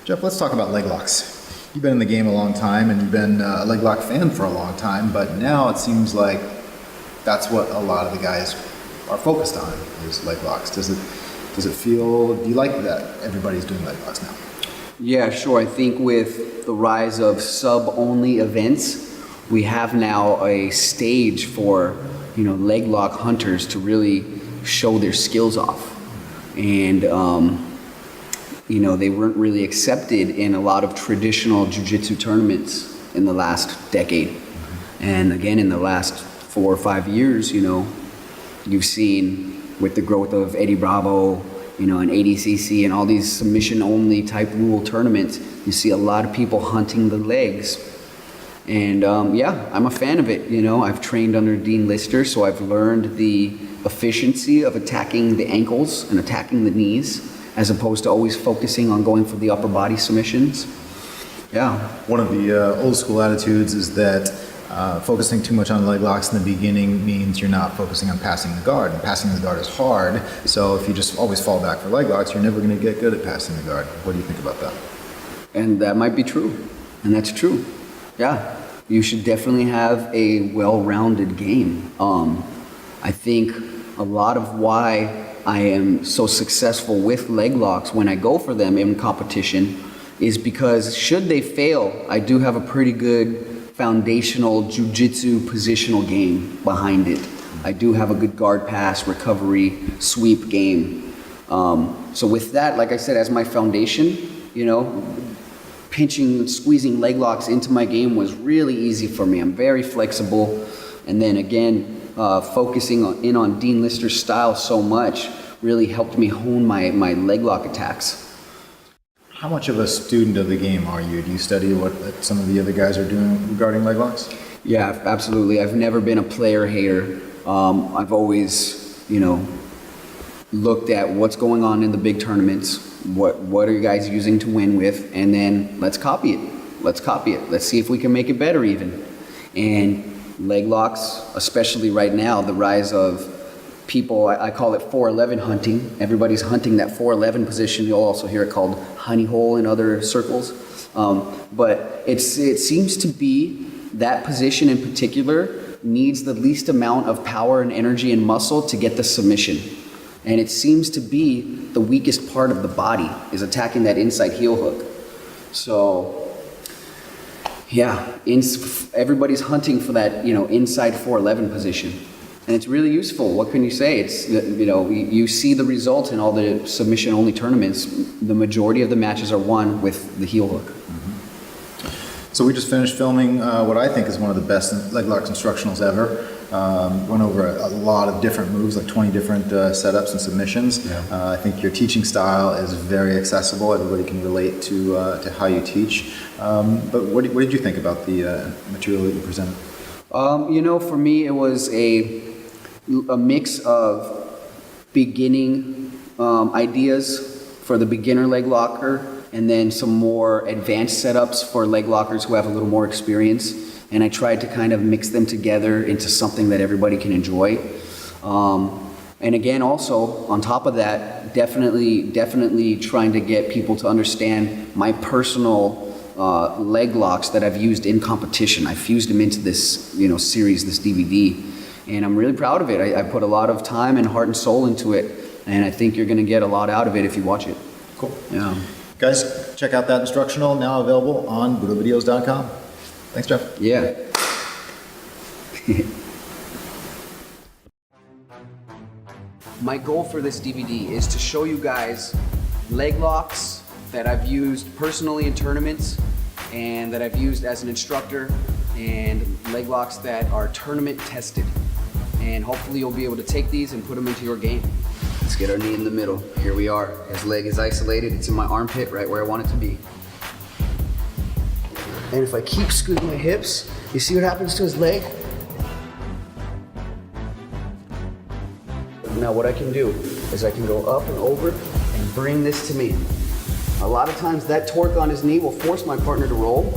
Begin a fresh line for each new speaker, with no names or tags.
Jeff, let's talk about leg locks. You've been in the game a long time, and you've been a leg lock fan for a long time, but now it seems like that's what a lot of the guys are focused on, is leg locks. Does it feel, do you like that everybody's doing leg locks now?
Yeah, sure. I think with the rise of sub-only events, we have now a stage for, leg lock hunters to really show their skills off. And, they weren't really accepted in a lot of traditional jiu-jitsu tournaments in the last decade. And again, in the last 4 or 5 years, you've seen with the growth of Eddie Bravo, and ADCC and all these submission-only type rule tournaments, you see a lot of people hunting the legs. And I'm a fan of it. I've trained under Dean Lister, so I've learned the efficiency of attacking the ankles and attacking the knees, as opposed to always focusing on going for the upper body submissions. Yeah.
One of the old school attitudes is that focusing too much on leg locks in the beginning means you're not focusing on passing the guard, and passing the guard is hard. So if you just always fall back for leg locks, you're never going to get good at passing the guard. What do you think about that?
And that might be true, and that's true. Yeah, you should definitely have a well-rounded game. I think a lot of why I am so successful with leg locks when I go for them in competition is because should they fail, I do have a pretty good foundational jiu-jitsu positional game behind it. I do have a good guard pass, recovery, sweep game. So with that, like I said, as my foundation, pinching, squeezing leg locks into my game was really easy for me. I'm very flexible. And then again, focusing on Dean Lister's style so much really helped me hone my leg lock attacks.
How much of a student of the game are you? Do you study what some of the other guys are doing regarding leg locks?
Yeah, absolutely. I've never been a player hater. I've always, looked at what's going on in the big tournaments. What are you guys using to win with? And then let's copy it. Let's see if we can make it better even. And leg locks, especially right now, the rise of people, I call it 411 hunting. Everybody's hunting that 411 position. You'll also hear it called honey hole in other circles. But it seems to be that position in particular needs the least amount of power and energy and muscle to get the submission. And it seems to be the weakest part of the body is attacking that inside heel hook. So yeah, everybody's hunting for that, inside 411 position. And it's really useful. What can you say? It's, you see the result in all the submission-only tournaments. The majority of the matches are won with the heel hook.
Mm-hmm. So we just finished filming what I think is one of the best leg locks instructionals ever. Went over a lot of different moves, like 20 different setups and submissions. Yeah. I think your teaching style is very accessible. Everybody can relate to how you teach. But what did you think about the material that you presented?
For me, it was a mix of beginning ideas for the beginner leg locker, and then some more advanced setups for leg lockers who have a little more experience. And I tried to kind of mix them together into something that everybody can enjoy. And again, also, on top of that, definitely trying to get people to understand my personal leg locks that I've used in competition. I fused them into this, series, this DVD. And I'm really proud of it. I put a lot of time and heart and soul into it. And I think you're going to get a lot out of it if you watch it.
Cool.
Yeah.
Guys, check out that instructional, now available on budovideos.com. Thanks, Jeff.
Yeah. My goal for this DVD is to show you guys leg locks that I've used personally in tournaments and that I've used as an instructor, and leg locks that are tournament tested. And hopefully you'll be able to take these and put them into your game. Let's get our knee in the middle. Here we are. His leg is isolated. It's in my armpit, right where I want it to be. And if I keep scooting my hips, you see what happens to his leg? Now what I can do is I can go up and over and bring this to me. A lot of times that torque on his knee will force my partner to roll.